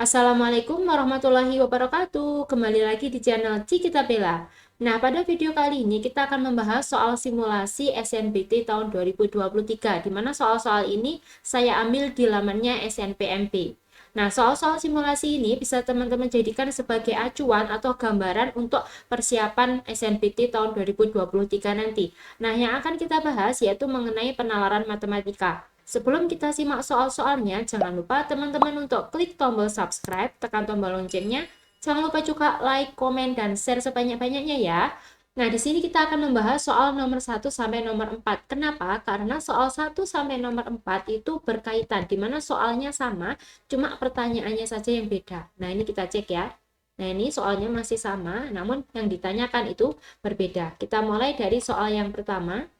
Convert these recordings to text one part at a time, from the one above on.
Assalamualaikum warahmatullahi wabarakatuh. Kembali lagi di channel Cikita Bella. Nah, pada video kali ini kita akan membahas soal simulasi SNBT tahun 2023, di mana soal-soal ini saya ambil di lamannya SNPMP. Nah, soal-soal simulasi ini bisa teman-teman jadikan sebagai acuan atau gambaran untuk persiapan SNBT tahun 2023 nanti. Nah, yang akan kita bahas yaitu mengenai penalaran matematika. Sebelum kita simak soal-soalnya, jangan lupa teman-teman untuk klik tombol subscribe, tekan tombol loncengnya. Jangan lupa juga like, komen, dan share sebanyak-banyaknya ya. Nah, di sini kita akan membahas soal nomor 1 sampai nomor 4. Kenapa? Karena soal 1 sampai nomor 4 itu berkaitan, di mana soalnya sama, cuma pertanyaannya saja yang beda. Nah, ini kita cek ya. Nah, ini soalnya masih sama, namun yang ditanyakan itu berbeda. Kita mulai dari soal yang pertama.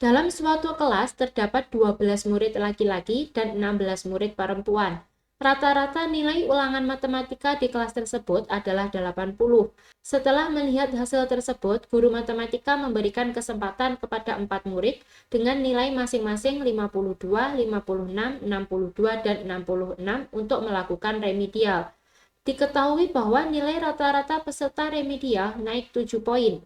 Dalam suatu kelas terdapat 12 murid laki-laki dan 16 murid perempuan. Rata-rata nilai ulangan matematika di kelas tersebut adalah 80. Setelah melihat hasil tersebut, guru matematika memberikan kesempatan kepada 4 murid dengan nilai masing-masing 52, 56, 62, dan 66 untuk melakukan remedial. Diketahui bahwa nilai rata-rata peserta remedial naik 7 poin.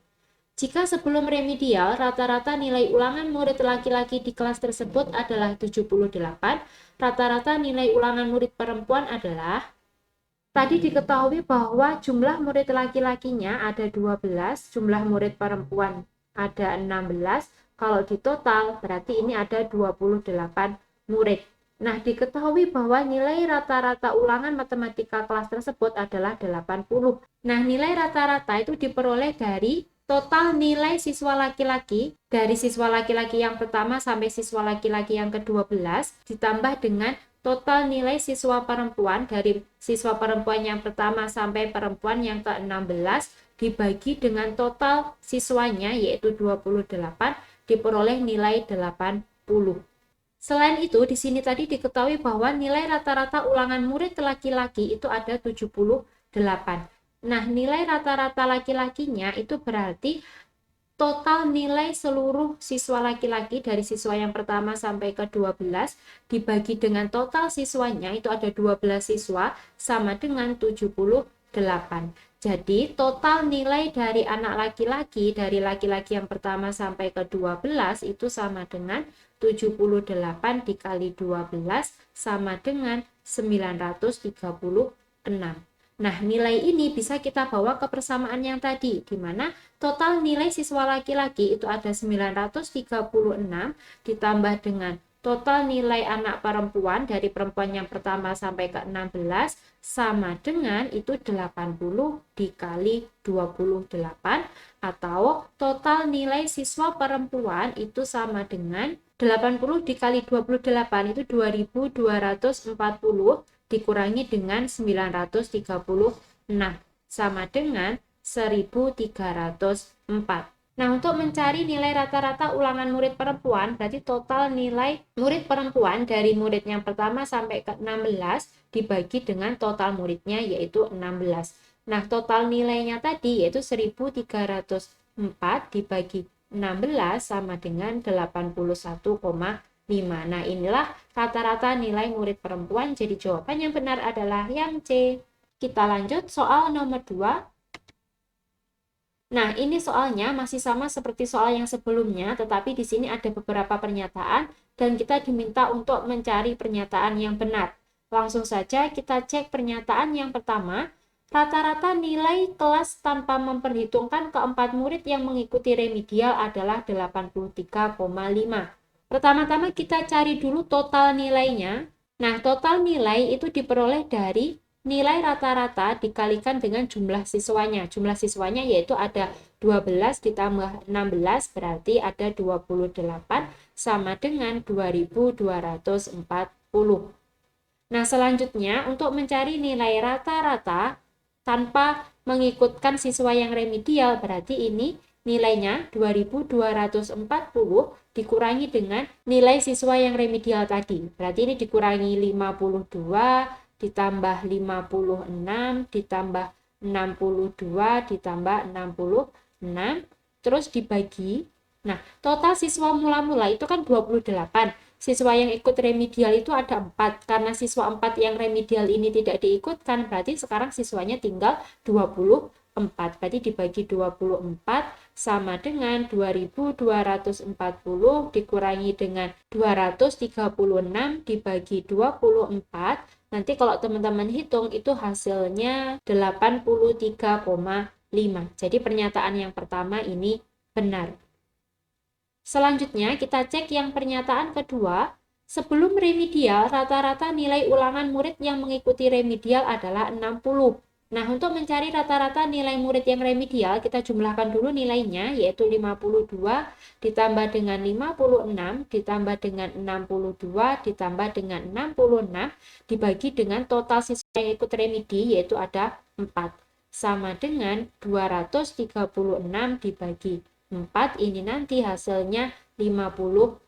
Jika sebelum remedial, rata-rata nilai ulangan murid laki-laki di kelas tersebut adalah 78, rata-rata nilai ulangan murid perempuan adalah, tadi diketahui bahwa jumlah murid laki-lakinya ada 12, jumlah murid perempuan ada 16, kalau di total berarti ini ada 28 murid. Nah, diketahui bahwa nilai rata-rata ulangan matematika kelas tersebut adalah 80. Nah, nilai rata-rata itu diperoleh dari total nilai siswa laki-laki, dari siswa laki-laki yang pertama sampai siswa laki-laki yang ke-12, ditambah dengan total nilai siswa perempuan, dari siswa perempuan yang pertama sampai perempuan yang ke-16, dibagi dengan total siswanya, yaitu 28, diperoleh nilai 80. Selain itu, di sini tadi diketahui bahwa nilai rata-rata ulangan murid laki-laki itu ada 78. Nah, nilai rata-rata laki-lakinya itu berarti total nilai seluruh siswa laki-laki dari siswa yang pertama sampai ke 12 dibagi dengan total siswanya itu ada 12 siswa sama dengan 78. Jadi total nilai dari anak laki-laki dari laki-laki yang pertama sampai ke 12 itu sama dengan 78 dikali 12 sama dengan 936. Nah, nilai ini bisa kita bawa ke persamaan yang tadi, di mana total nilai siswa laki-laki itu ada 936 ditambah dengan total nilai anak perempuan dari perempuan yang pertama sampai ke 16 sama dengan itu 80 dikali 28, atau total nilai siswa perempuan itu sama dengan 80 dikali 28 itu 2240 dikurangi dengan 936 sama dengan 1304. Nah, untuk mencari nilai rata-rata ulangan murid perempuan, berarti total nilai murid perempuan dari murid yang pertama sampai ke 16 dibagi dengan total muridnya, yaitu 16. Nah, total nilainya tadi yaitu 1304 dibagi 16 sama dengan 81,5. Nah, inilah rata-rata nilai murid perempuan. Jadi jawaban yang benar adalah yang C. Kita lanjut soal nomor 2. Nah, ini soalnya masih sama seperti soal yang sebelumnya, tetapi di sini ada beberapa pernyataan dan kita diminta untuk mencari pernyataan yang benar. Langsung saja kita cek pernyataan yang pertama. Rata-rata nilai kelas tanpa memperhitungkan keempat murid yang mengikuti remedial adalah 83,5. Pertama-tama kita cari dulu total nilainya. Nah, total nilai itu diperoleh dari nilai rata-rata dikalikan dengan jumlah siswanya. Jumlah siswanya yaitu ada 12 ditambah 16 berarti ada 28 sama dengan 2240. Nah, selanjutnya untuk mencari nilai rata-rata tanpa mengikutkan siswa yang remedial, berarti ini nilainya 2240 dikurangi dengan nilai siswa yang remedial tadi. Berarti ini dikurangi 52 ditambah 56 ditambah 62 ditambah 66 terus dibagi. Nah, total siswa mula-mula itu kan 28. siswa yang ikut remedial itu ada 4. Karena siswa 4 yang remedial ini tidak diikutkan, berarti sekarang siswanya tinggal 24. Berarti dibagi 24 sama dengan 2240 dikurangi dengan 236 dibagi 24. Nanti kalau teman-teman hitung itu hasilnya 83,5. Jadi pernyataan yang pertama ini benar. Selanjutnya kita cek yang pernyataan kedua. Sebelum remedial, rata-rata nilai ulangan murid yang mengikuti remedial adalah 60. Nah, untuk mencari rata-rata nilai murid yang remedial, kita jumlahkan dulu nilainya, yaitu 52 ditambah dengan 56, ditambah dengan 62, ditambah dengan 66, dibagi dengan total siswa yang ikut remedi, yaitu ada 4. Sama dengan 236 dibagi 4, ini nanti hasilnya 59.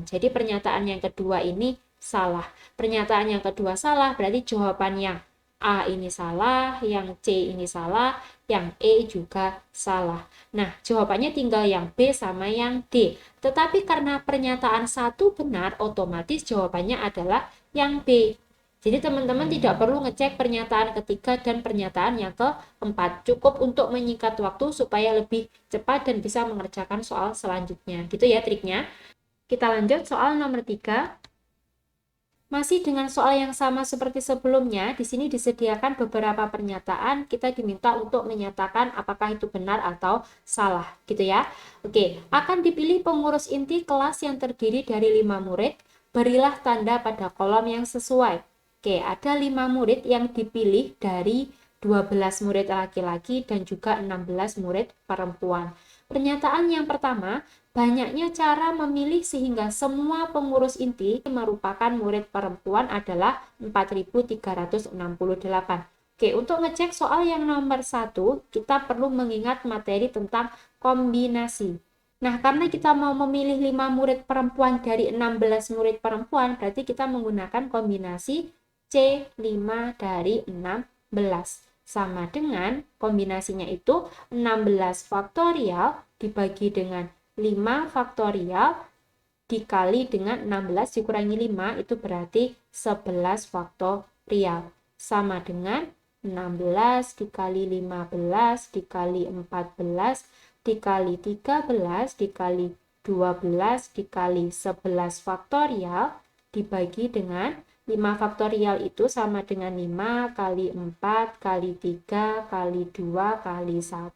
Jadi pernyataan yang kedua ini salah. Pernyataan yang kedua salah, berarti jawaban yang A ini salah, yang C ini salah, yang E juga salah. Nah, jawabannya tinggal yang B sama yang D. Tetapi karena pernyataan satu benar, otomatis jawabannya adalah yang B. Jadi teman-teman tidak perlu ngecek pernyataan ketiga dan pernyataan yang keempat. Cukup untuk menyingkat waktu supaya lebih cepat dan bisa mengerjakan soal selanjutnya. Gitu ya triknya. Kita lanjut soal nomor 3. Masih dengan soal yang sama seperti sebelumnya, di sini disediakan beberapa pernyataan, kita diminta untuk menyatakan apakah itu benar atau salah, gitu ya. Oke, akan dipilih pengurus inti kelas yang terdiri dari 5 murid, berilah tanda pada kolom yang sesuai. Oke, ada 5 murid yang dipilih dari 12 murid laki-laki dan juga 16 murid perempuan. Pernyataan yang pertama, banyaknya cara memilih sehingga semua pengurus inti merupakan murid perempuan adalah 4.368. Oke, untuk ngecek soal yang nomor 1, kita perlu mengingat materi tentang kombinasi. Nah, karena kita mau memilih 5 murid perempuan dari 16 murid perempuan, berarti kita menggunakan kombinasi C5 dari 16. Sama dengan kombinasinya itu 16 faktorial dibagi dengan 5 faktorial dikali dengan 16 dikurangi 5 itu berarti 11 faktorial. Sama dengan 16 dikali 15 dikali 14 dikali 13 dikali 12 dikali 11 faktorial dibagi dengan 5 faktorial itu sama dengan 5 kali 4 kali 3 kali 2 kali 1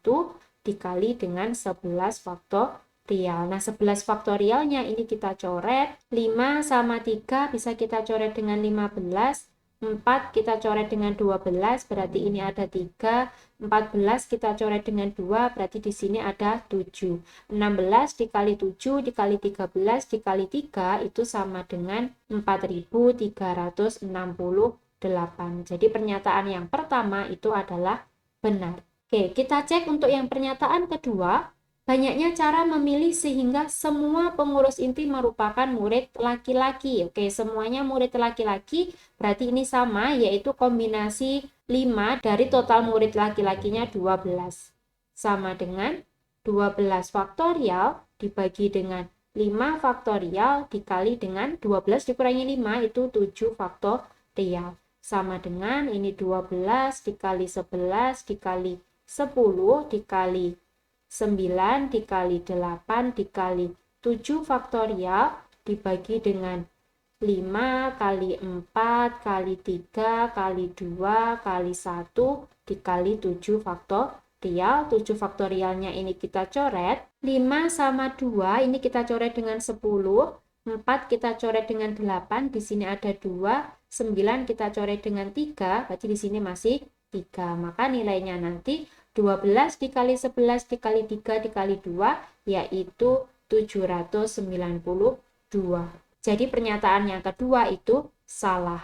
dikali dengan 11 faktorial. Nah, 11 faktorialnya ini kita coret. 5 sama 3 bisa kita coret dengan 15. 4 kita coret dengan 12, berarti ini ada 3. 14 kita coret dengan 2, berarti di sini ada 7. 16 dikali 7 dikali 13 dikali 3 itu sama dengan 4.368. Jadi pernyataan yang pertama itu adalah benar. Oke, kita cek untuk yang pernyataan kedua. Banyaknya cara memilih sehingga semua pengurus inti merupakan murid laki-laki. Oke, semuanya murid laki-laki, berarti ini sama, yaitu kombinasi 5 dari total murid laki-lakinya 12. Sama dengan 12 faktorial dibagi dengan 5 faktorial dikali dengan 12 dikurangi 5 itu 7 faktorial. Sama dengan ini 12 dikali 11 dikali 10 dikali 9 dikali 8 dikali 7 faktorial dibagi dengan 5 kali 4 kali 3 kali 2 kali 1 dikali 7 faktorial. 7 faktorialnya ini kita coret. 5 sama 2 ini kita coret dengan 10. 4 kita coret dengan 8. Di sini ada 2. 9 kita coret dengan 3. Berarti di sini masih 3. Maka nilainya nanti 12 dikali 11 dikali 3 dikali 2 yaitu 792. Jadi pernyataan yang kedua itu salah.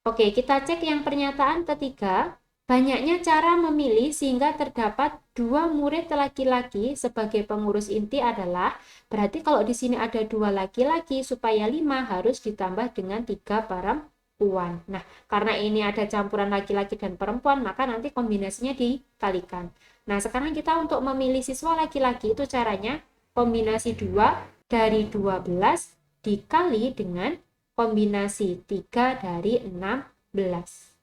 Oke, kita cek yang pernyataan ketiga. Banyaknya cara memilih sehingga terdapat 2 murid laki-laki sebagai pengurus inti adalah, berarti kalau di sini ada 2 laki-laki supaya 5 harus ditambah dengan 3 perempuan. Nah, karena ini ada campuran laki-laki dan perempuan, maka nanti kombinasinya dikalikan. Nah, sekarang kita untuk memilih siswa laki-laki itu caranya kombinasi 2 dari 12 dikali dengan kombinasi 3 dari 16.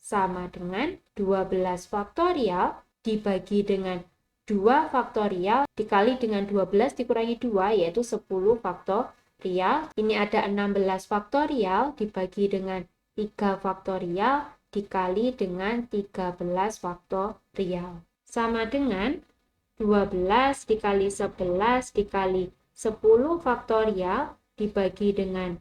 Sama dengan 12 faktorial dibagi dengan 2 faktorial dikali dengan 12 dikurangi 2, yaitu 10 faktorial. Ini ada 16 faktorial dibagi dengan 3 faktorial dikali dengan 13 faktorial. Sama dengan 12 dikali 11 dikali 10 faktorial dibagi dengan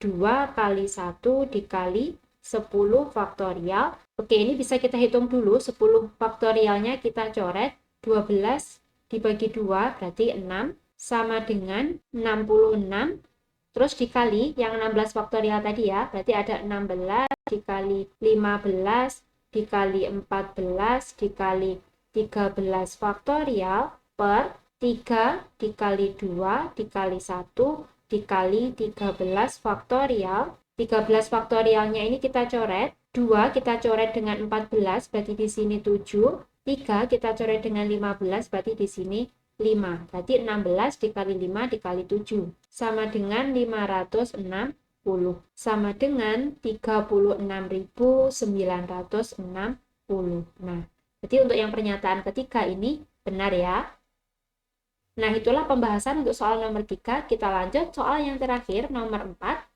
2 kali 1 dikali 10 faktorial. Oke, ini bisa kita hitung dulu. 10 faktorialnya kita coret. 12 dibagi 2 berarti 6. Sama dengan 66. Terus dikali yang 16 faktorial tadi ya. Berarti ada 16 dikali 15 dikali 14 dikali 13 faktorial per 3 dikali 2 dikali 1 dikali 13 faktorial. 13 faktorialnya ini kita coret. 2 kita coret dengan 14, berarti di sini 7. 3 kita coret dengan 15, berarti di sini 5. Berarti 16 dikali 5 dikali 7. Sama dengan 560. Sama dengan 36.960. Nah, jadi untuk yang pernyataan ketiga ini benar ya. Nah, itulah pembahasan untuk soal nomor 3. Kita lanjut soal yang terakhir, nomor 4.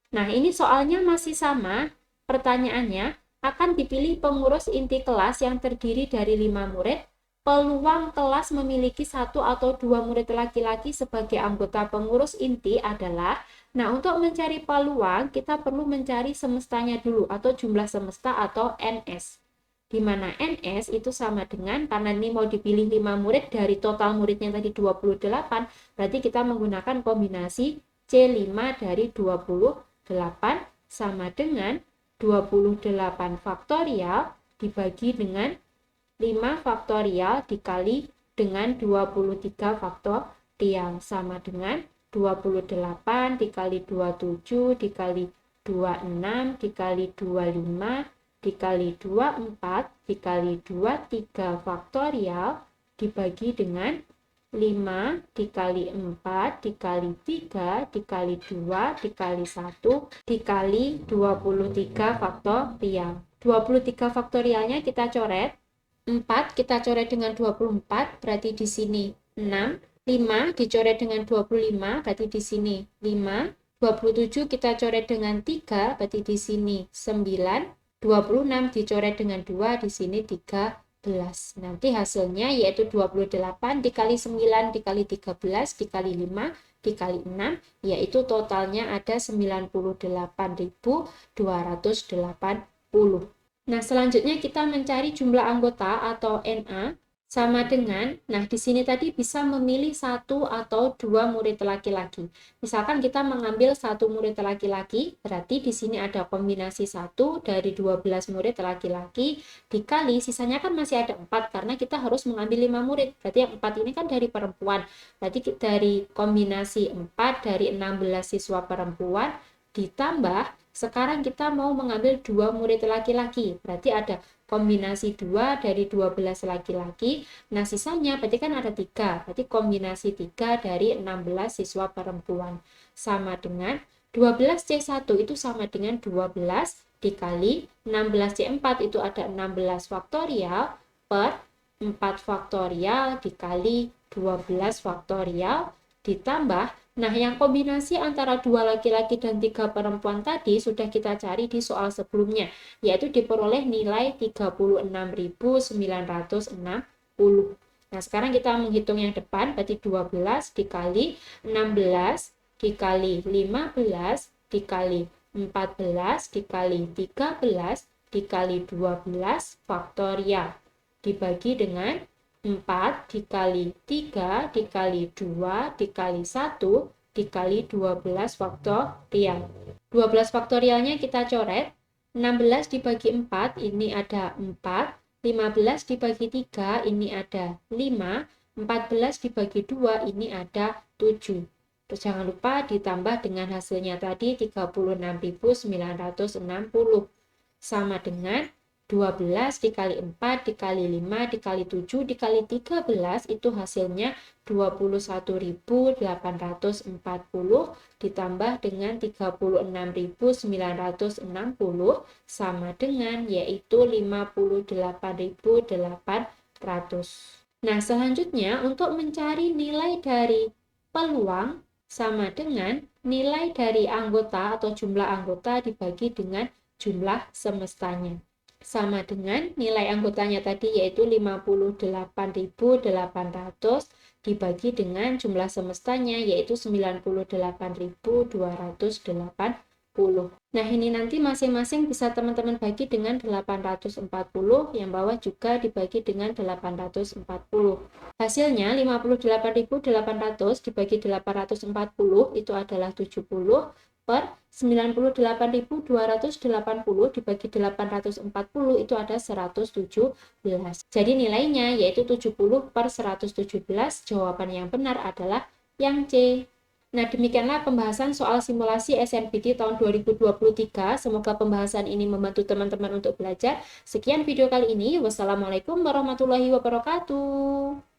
Nah, ini soalnya masih sama. Pertanyaannya, akan dipilih pengurus inti kelas yang terdiri dari 5 murid. Peluang kelas memiliki 1 atau 2 murid laki-laki sebagai anggota pengurus inti adalah, nah untuk mencari peluang, kita perlu mencari semestanya dulu, atau jumlah semesta atau NS. Di mana NS itu sama dengan, karena ini mau dipilih 5 murid dari total muridnya tadi 28, berarti kita menggunakan kombinasi C5 dari 28 sama dengan 28 faktorial dibagi dengan 5 faktorial dikali dengan 23 faktorial sama dengan 28 dikali 27 dikali 26 dikali 25 dikali 24 dikali 23 faktorial dibagi dengan 5 dikali 4 dikali 3 dikali 2 dikali 1 dikali 23 faktorial. 23 faktorialnya kita coret. 4 kita coret dengan 24, berarti di sini 6. 5 dicoret dengan 25, berarti di sini 5. 27 kita coret dengan 3, berarti di sini 9. 26 dicoret dengan 2, di sini 13. Nanti hasilnya yaitu 28 dikali 9 dikali 13 dikali 5 dikali 6, yaitu totalnya ada 98.280. Nah, selanjutnya kita mencari jumlah anggota atau NA sama dengan, nah di sini tadi bisa memilih 1 atau 2 murid laki-laki. Misalkan kita mengambil 1 murid laki-laki, berarti di sini ada kombinasi 1 dari 12 murid laki-laki dikali, sisanya kan masih ada 4 karena kita harus mengambil 5 murid. Berarti yang 4 ini kan dari perempuan. Berarti dari kombinasi 4 dari 16 siswa perempuan ditambah sekarang kita mau mengambil 2 murid laki-laki, berarti ada kombinasi 2 dari 12 laki-laki. Nah, sisanya berarti kan ada 3, berarti kombinasi 3 dari 16 siswa perempuan. Sama dengan 12C1 itu sama dengan 12 dikali 16C4 itu ada 16 faktorial per 4 faktorial dikali 12 faktorial ditambah. Nah, yang kombinasi antara 2 laki-laki dan 3 perempuan tadi sudah kita cari di soal sebelumnya, yaitu diperoleh nilai 36.960. Nah, sekarang kita menghitung yang depan, berarti 12 dikali 16 dikali 15 dikali 14 dikali 13 dikali 12 faktorial dibagi dengan 4 dikali 3 dikali 2 dikali 1 dikali 12 faktorial. 12 faktorialnya kita coret. 16 dibagi 4 ini ada 4. 15 dibagi 3 ini ada 5. 14 dibagi 2 ini ada 7. Terus jangan lupa ditambah dengan hasilnya tadi 36.960 sama dengan 12 dikali 4 dikali 5 dikali 7 dikali 13 itu hasilnya 21.840 ditambah dengan 36.960 sama dengan yaitu 58.800. Nah, selanjutnya untuk mencari nilai dari peluang sama dengan nilai dari anggota atau jumlah anggota dibagi dengan jumlah semestanya. Sama dengan nilai anggotanya tadi yaitu 58.800 dibagi dengan jumlah semestanya yaitu 98.280. Nah, ini nanti masing-masing bisa teman-teman bagi dengan 840, yang bawah juga dibagi dengan 840. Hasilnya 58.800 dibagi 840 itu adalah 70 per 98.280 dibagi 840 itu ada 117. Jadi nilainya yaitu 70 per 117. Jawaban yang benar adalah yang C. Nah, demikianlah pembahasan soal simulasi SNBT tahun 2023. Semoga pembahasan ini membantu teman-teman untuk belajar. Sekian video kali ini. Wassalamualaikum warahmatullahi wabarakatuh.